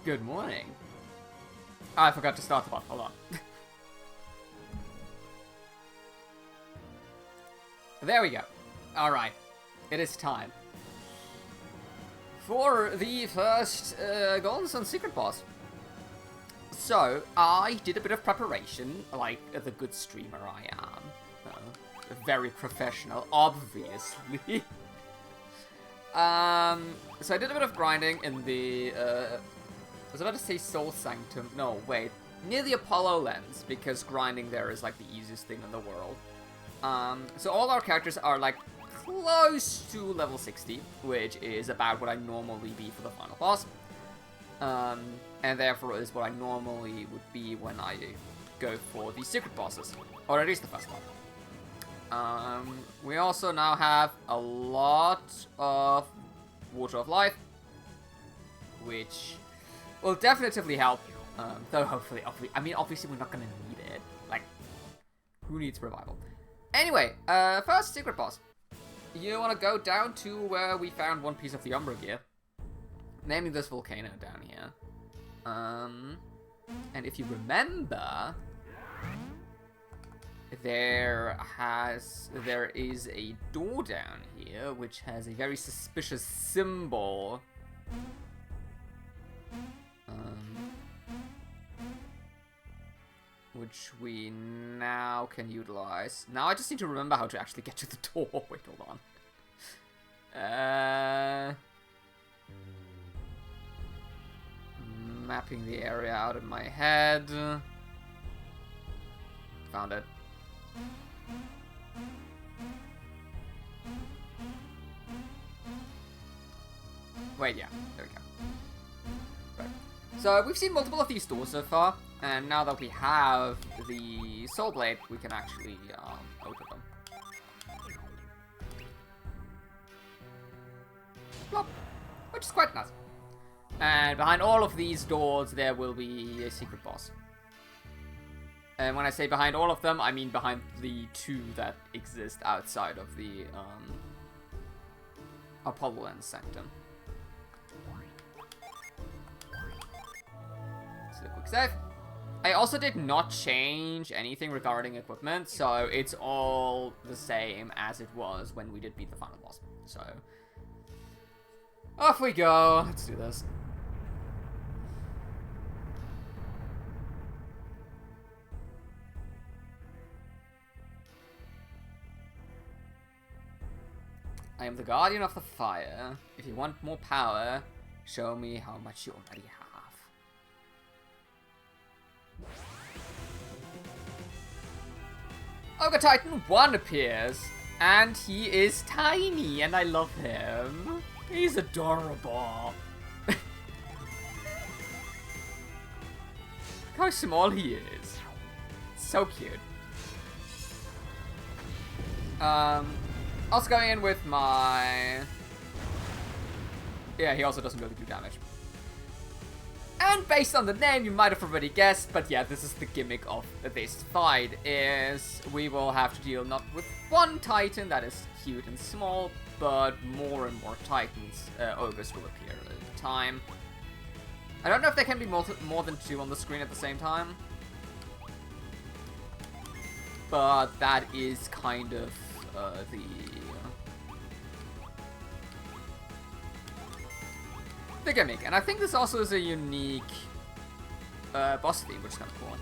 Good morning. Oh, I forgot to start the bot. Hold on. There we go. Alright. It is time for the first Golden Sun secret boss. So, I did a bit of preparation, like the good streamer I am. Very professional, obviously. So I did a bit of grinding in the, I was about to say Soul Sanctum. No, wait. Near the Apollo lens, because grinding there is like the easiest thing in the world. So all our characters are like close to level 60, which is about what I normally be for the final boss. And therefore is what I normally would be when I go for the secret bosses, or at least the first one. We also now have a lot of Water of Life, which will definitively help, though hopefully, obviously we're not going to need it. Like, who needs revival? Anyway, first secret boss. You want to go down to where we found one piece of the Umbra gear, namely this volcano down here. And if you remember, there is a door down here which has a very suspicious symbol. Which we now can utilize. Now I just need to remember how to actually get to the door. Wait, hold on. Mapping the area out in my head. Found it. Wait, yeah, there we go. Right. So we've seen multiple of these doors so far, and now that we have the Soul Blade, we can actually open them. Plop. Which is quite nice. And behind all of these doors, there will be a secret boss. And when I say behind all of them, I mean behind the two that exist outside of the Apollo and Sanctum. So quick save. I also did not change anything regarding equipment, so it's all the same as it was when we did beat the final boss. So off we go. Let's do this. I am the guardian of the fire. If you want more power, show me how much you already have. Ogre Titan 1 appears, and he is tiny, and I love him. He's adorable. Look how small he is. So cute. Also going in with my... Yeah, he also doesn't really do damage. And based on the name, you might have already guessed, but yeah, this is the gimmick of this fight, is we will have to deal not with one Titan that is cute and small, but more and more Titans. Ogres will appear at a time. I don't know if there can be more than two on the screen at the same time, but that is kind of the gimmick. And I think this also is a unique boss theme, which is kind of cool.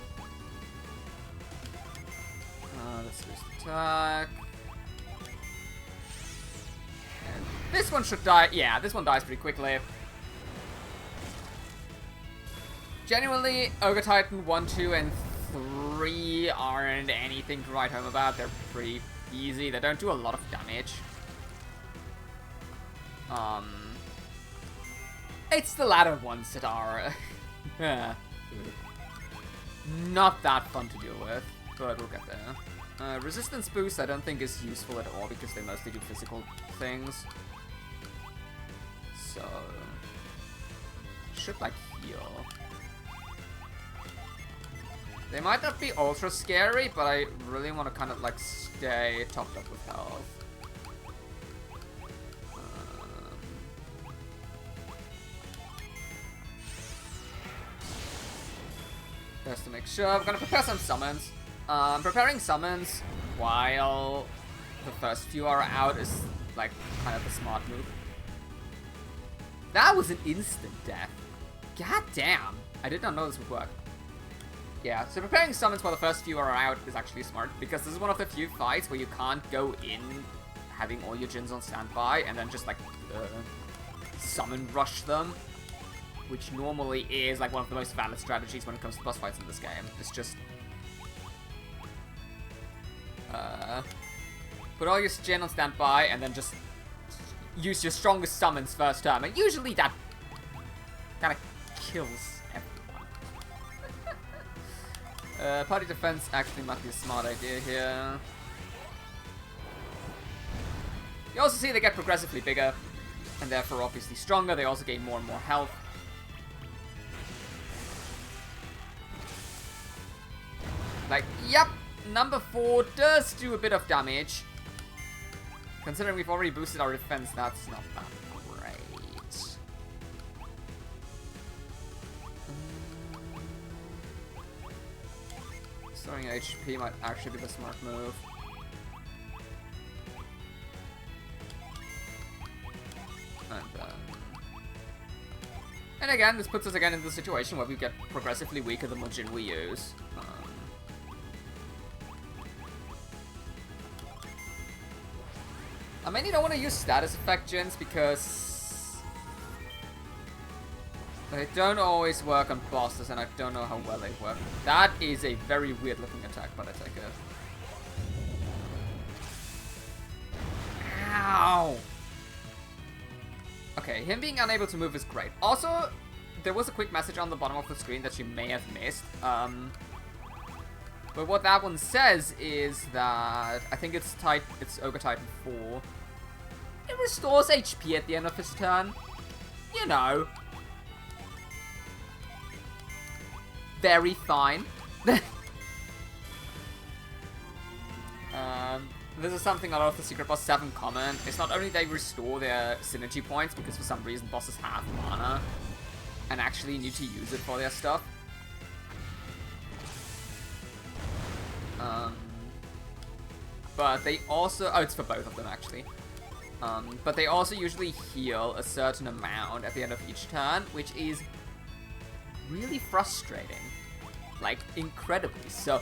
Let's boost attack. And this one should die. Yeah, this one dies pretty quickly. Genuinely, Ogre Titan 1, 2, and 3 aren't anything to write home about. They're pretty easy. They don't do a lot of damage. It's the latter ones that are not that fun to deal with, but we'll get there. Resistance boost I don't think is useful at all because they mostly do physical things. So should like heal. They might not be ultra scary, but I really want to kind of like stay topped up with health. Just to make sure, I'm gonna prepare some summons. Preparing summons while the first few are out is like kind of a smart move. That was an instant death. God damn. I did not know this would work. Yeah, so preparing summons while the first few are out is actually smart, because this is one of the few fights where you can't go in having all your Djinns on standby and then just like summon rush them, which normally is like one of the most valid strategies when it comes to boss fights in this game. It's just put all your Djinn on standby and then just use your strongest summons first turn, and usually that kind of kills everyone. Party defense actually might be a smart idea here. You also see they get progressively bigger, and therefore obviously stronger. They also gain more and more health. Like, yep, number 4 does do a bit of damage. Considering we've already boosted our defense, that's not that great. Storing HP might actually be the smart move. And again, this puts us again in the situation where we get progressively weaker the more Djinn we use. I mean, you don't want to use status effect Djinns because they don't always work on bosses, and I don't know how well they work. That is a very weird looking attack, but I take it. Ow! Okay, him being unable to move is great. Also, there was a quick message on the bottom of the screen that you may have missed. But what that one says is that I think it's Ogre Titan 4. It restores HP at the end of his turn. You know. Very fine. This is something a lot of the Secret Boss 7 comment. It's not only they restore their synergy points, because for some reason bosses have mana and actually need to use it for their stuff. But they also... Oh, it's for both of them, actually. But they also usually heal a certain amount at the end of each turn, which is really frustrating. Like, incredibly so.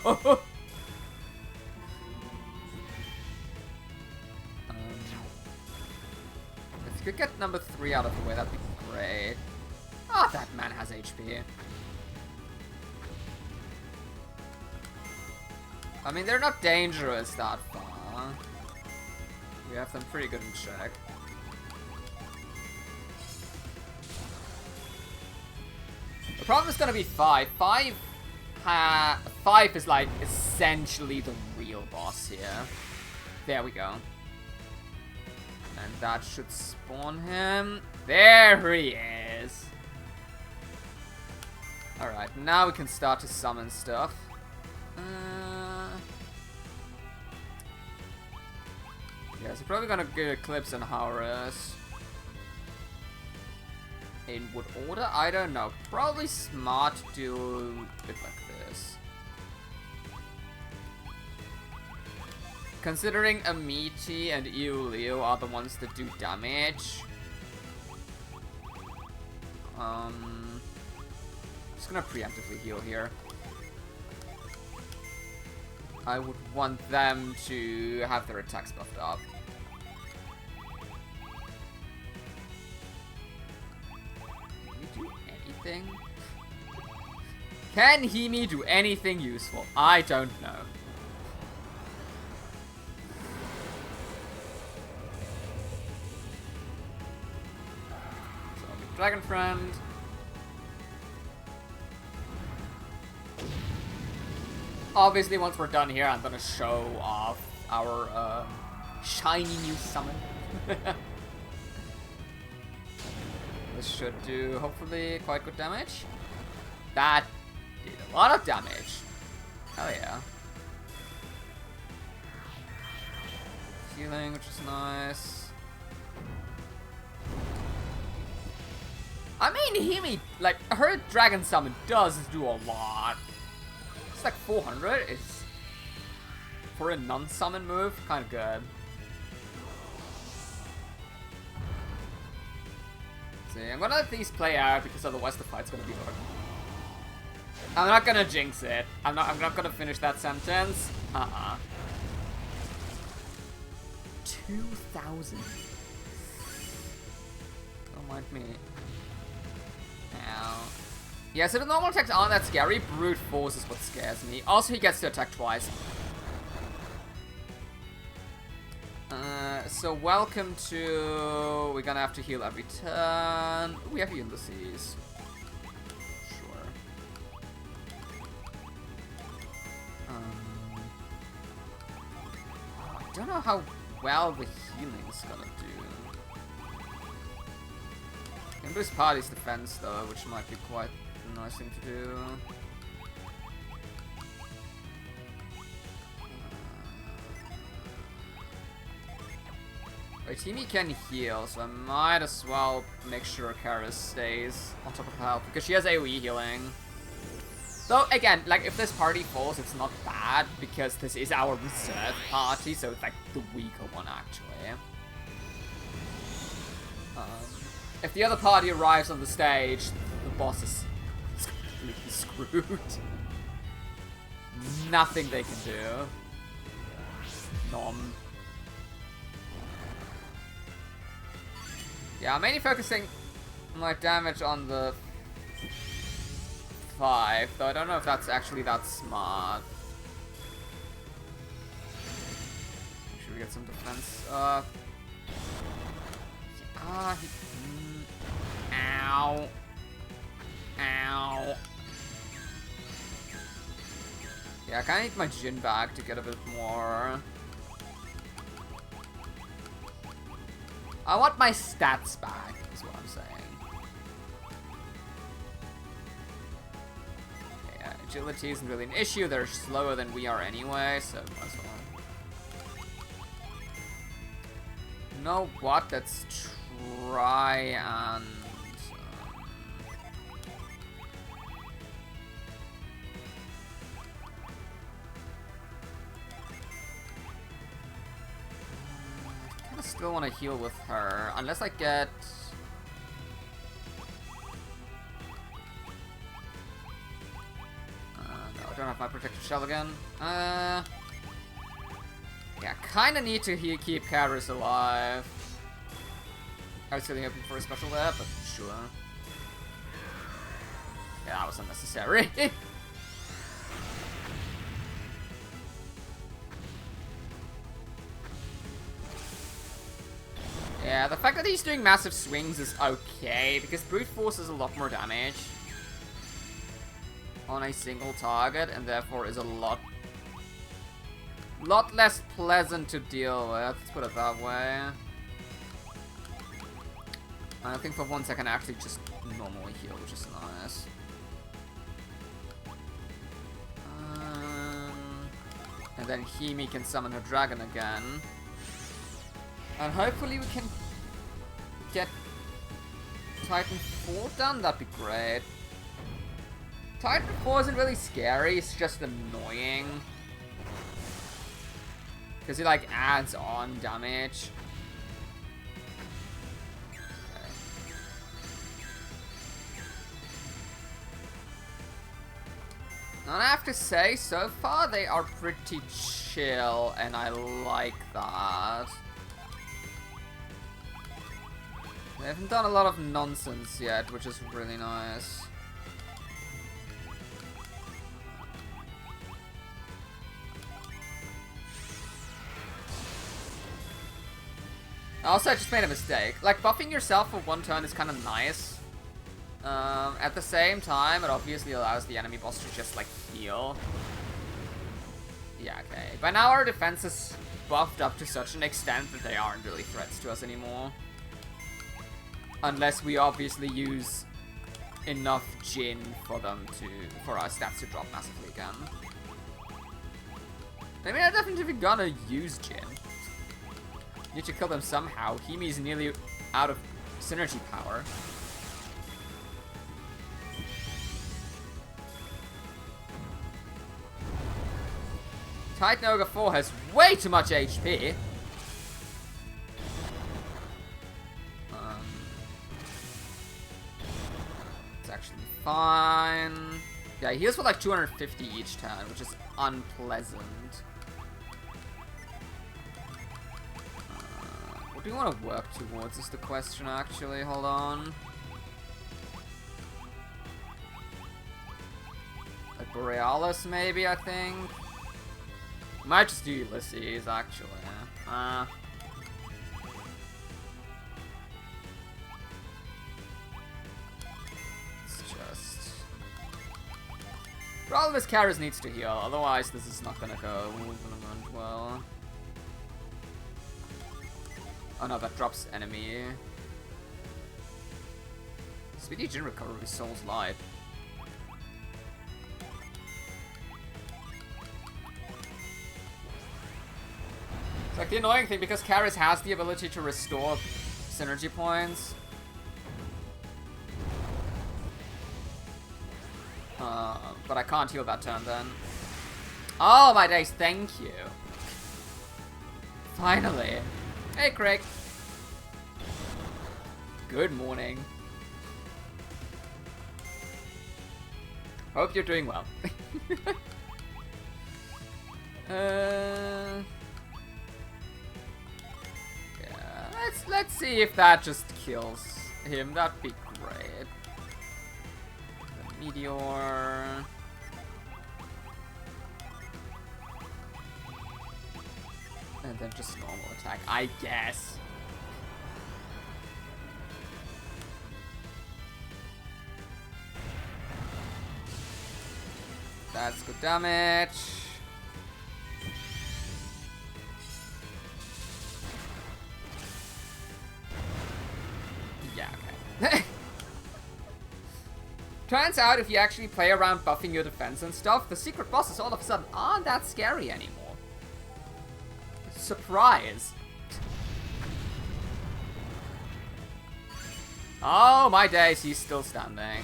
If you could get number 3 out of the way, that'd be great. Ah, oh, that man has HP. I mean, they're not dangerous that far. We have them pretty good in check. The problem is gonna be 5. 5 is like essentially the real boss here. There we go. And that should spawn him. There he is. Alright, now we can start to summon stuff. Yeah, so probably gonna get Eclipse and Horus. In what order? I don't know. Probably smart to do it like this. Considering Amiti and Iulio are the ones that do damage. Just gonna preemptively heal here. I would want them to have their attacks buffed up. Can he do anything? Can Himi do anything useful? I don't know. Dragon Friend. Obviously, once we're done here, I'm gonna show off our shiny new summon. This should do, hopefully, quite good damage. That did a lot of damage. Hell yeah. Healing, which is nice. I mean, Himi, like, her Dragon Summon does do a lot. It's like 400 is, for a non-summon move, kind of good. See, I'm gonna let these play out because otherwise the fight's gonna be over. I'm not gonna jinx it. I'm not gonna finish that sentence. 2,000. Don't mind me. Ow. Yeah, so the normal attacks aren't that scary. Brute force is what scares me. Also, he gets to attack twice. So welcome to... We're gonna have to heal every turn. We have Ulysses. Sure. I don't know how well the healing's gonna do. Can boost party's defense though, which might be quite a nice thing to do. Wait, Timmy can heal, so I might as well make sure Karis stays on top of her health, because she has AoE healing. Though, again, like, if this party falls, it's not bad, because this is our reserve party, so it's like the weaker one, actually. If the other party arrives on the stage, the boss is completely screwed. Nothing they can do. Nom. Yeah, I'm mainly focusing my damage on the 5, though I don't know if that's actually that smart. Should we get some defense? Ow. Ow. Yeah, I kinda need my Djinn back to get a bit more. I want my stats back, is what I'm saying. Yeah, agility isn't really an issue. They're slower than we are anyway, so might as well. You know what? Let's try and... I still want to heal with her, unless I get... no, I don't have my protective shell again. Yeah, kinda need to keep Karis alive. I was really hoping for a special there, but sure. Yeah, that was unnecessary. Yeah, the fact that he's doing massive swings is okay, because brute force is a lot more damage on a single target, and therefore is a lot less pleasant to deal with, let's put it that way. I think for once I can actually just normally heal, which is nice. And then Himi can summon her dragon again. And hopefully we can get Titan 4 done, that'd be great. Titan 4 isn't really scary, it's just annoying. Because he like adds on damage. Okay. And I have to say, so far they are pretty chill, and I like that. They haven't done a lot of nonsense yet, which is really nice. Also, I just made a mistake. Like, buffing yourself for one turn is kind of nice. At the same time, it obviously allows the enemy boss to just, like, heal. Yeah, okay. By now our defense is buffed up to such an extent that they aren't really threats to us anymore. Unless we obviously use enough Djinn for our stats to drop massively again. I mean, I'm definitely gonna use Djinn. Need to kill them somehow. Himi's nearly out of synergy power. Titan Ogre 4 has way too much HP. It's actually fine. Yeah, he heals for like 250 each turn, which is unpleasant. What do you want to work towards is the question, actually. Hold on. Like Borealis, maybe, I think? Might just do Ulysses, actually. It's just... All of his characters needs to heal, otherwise this is not gonna go well. Oh no, that drops enemy. Speedy Djinn recovery, Soul's Light. It's like the annoying thing, because Karis has the ability to restore synergy points. But I can't heal that turn then. Oh my days, thank you. Finally. Hey Craig. Good morning. Hope you're doing well. Yeah, let's see if that just kills him. That'd be great. The meteor. And then just normal attack, I guess. That's good damage. Yeah, okay. Turns out if you actually play around buffing your defense and stuff, the secret bosses all of a sudden aren't that scary anymore. Surprise. Oh my days, he's still standing.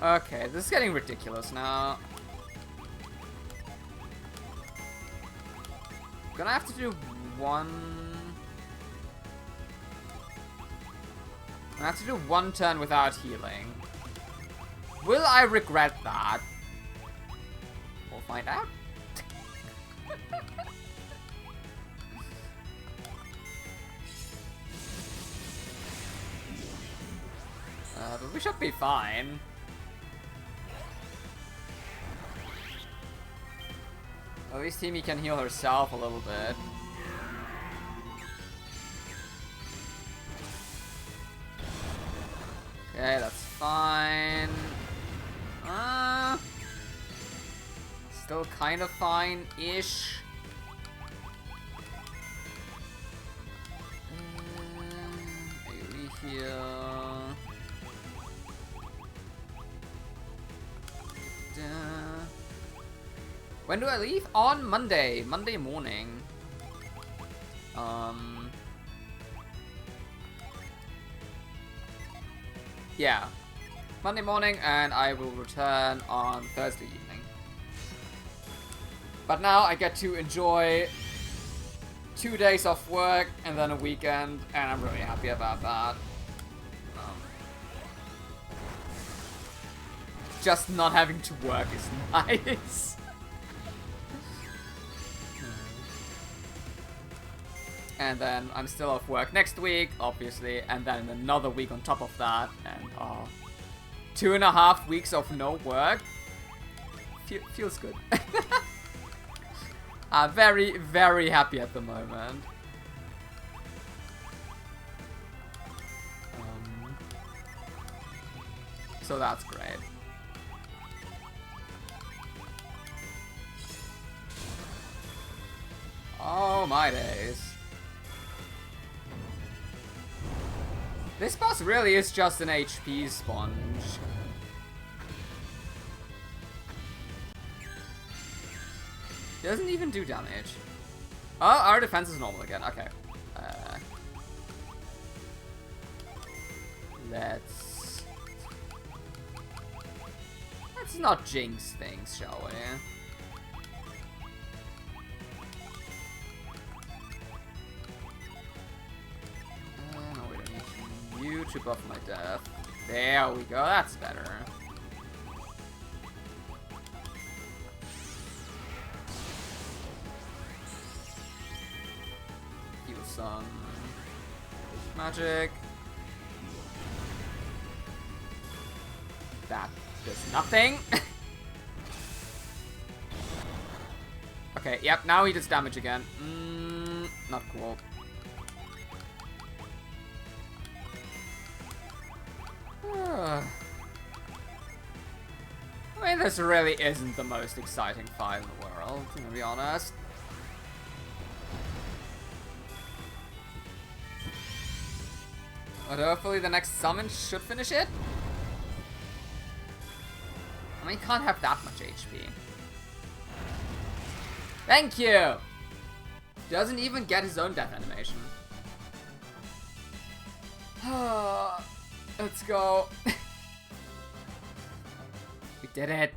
Okay, this is getting ridiculous now. Gonna have to do one... I have to do one turn without healing. Will I regret that? We'll find out. But we should be fine. At least Timmy can heal herself a little bit. Okay, that's fine. Still kind of fine-ish. AoE heal. When do I leave? On Monday. Monday morning. Yeah. Monday morning, and I will return on Thursday evening. But now I get to enjoy 2 days off work and then a weekend, and I'm really happy about that. Just not having to work is nice. And then I'm still off work next week, obviously, and then another week on top of that, and 2.5 weeks of no work. Feels good. I'm very, very happy at the moment. So that's great. Oh my days. This boss really is just an HP sponge. Doesn't even do damage. Oh, our defense is normal again. Okay. Let's Let's not jinx things, shall we? No, we don't need you to buff my death. There we go, that's better. Heal some magic. That does nothing. Okay, yep, now he does damage again. Not cool. I mean, this really isn't the most exciting fight in the world, to be honest. But hopefully the next summon should finish it. I mean, he can't have that much HP. Thank you! Doesn't even get his own death animation. Let's go. We did it.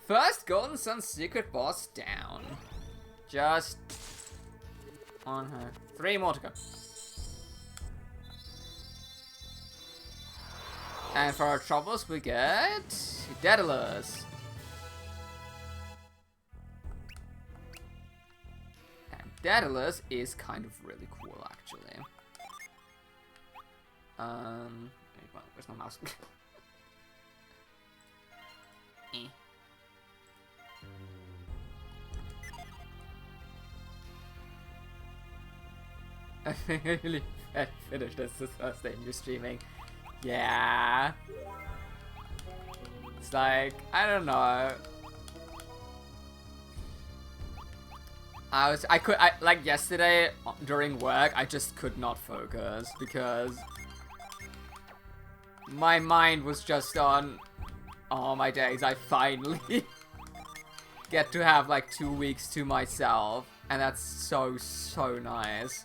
First Golden Sun secret boss down. Just on her. 3 more to go. And for our troubles we get Daedalus. And Daedalus is kind of really cool actually. Where's my mouse? I think I really finished this the first day you're streaming. Yeah. It's like, I don't know. Like yesterday during work, I just could not focus because my mind was just on, oh my days, I finally get to have like 2 weeks to myself, and that's so nice.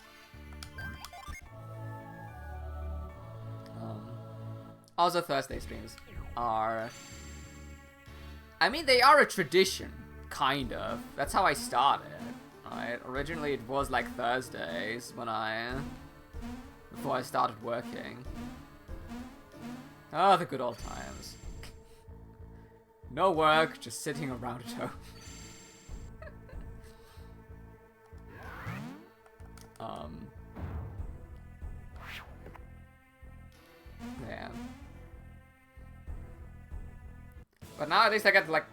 Also, Thursday streams are, I mean, they are a tradition, kind of. That's how I started, right? Originally, it was like Thursdays before I started working. Oh, the good old times. No work, just sitting around at home. Yeah. But now at least I get to like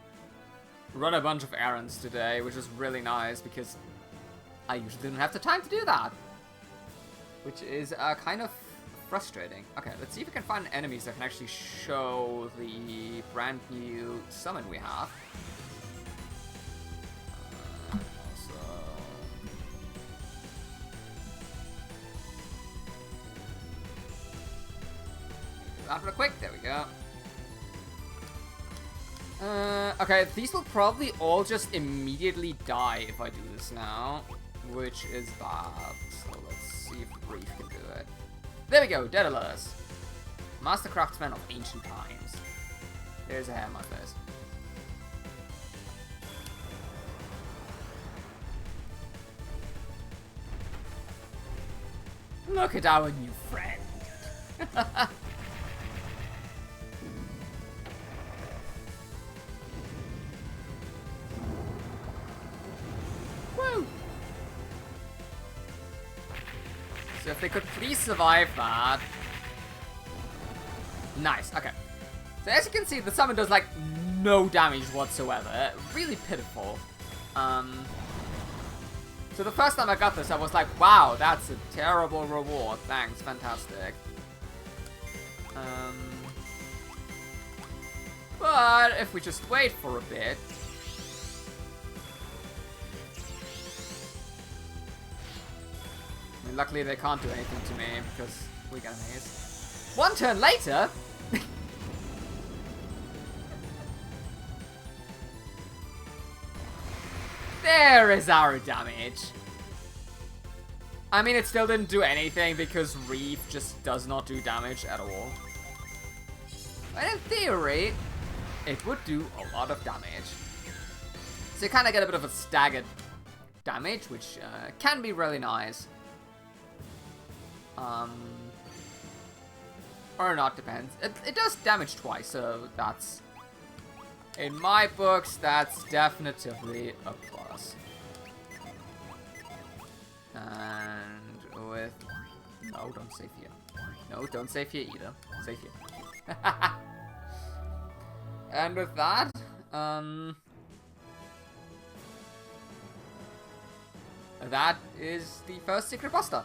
run a bunch of errands today, which is really nice because I usually didn't have the time to do that. Which is kind of frustrating. Okay, let's see if we can find enemies that can actually show the brand new summon we have. That real quick, there we go. Okay, these will probably all just immediately die if I do this now, which is bad. So let's see if Reef can do it. There we go, Daedalus. Master Craftsman of Ancient Times. There's a hair on my face. Look at our new friend. Woo! So if they could please survive that. Nice, okay. So as you can see, the summon does like no damage whatsoever. Really pitiful. So the first time I got this, I was like, wow, that's a terrible reward. Thanks, fantastic. But if we just wait for a bit. I mean, luckily they can't do anything to me because we got amazed. 1 turn later? There is our damage. I mean, it still didn't do anything because Reef just does not do damage at all. And in theory, it would do a lot of damage. So you kind of get a bit of a staggered damage, which can be really nice. Or not, depends. It does damage twice, so that's... In my books, that's definitively a plus. And with... No, don't save here. No, don't save here either. Save here. And with that, that is the first secret buster.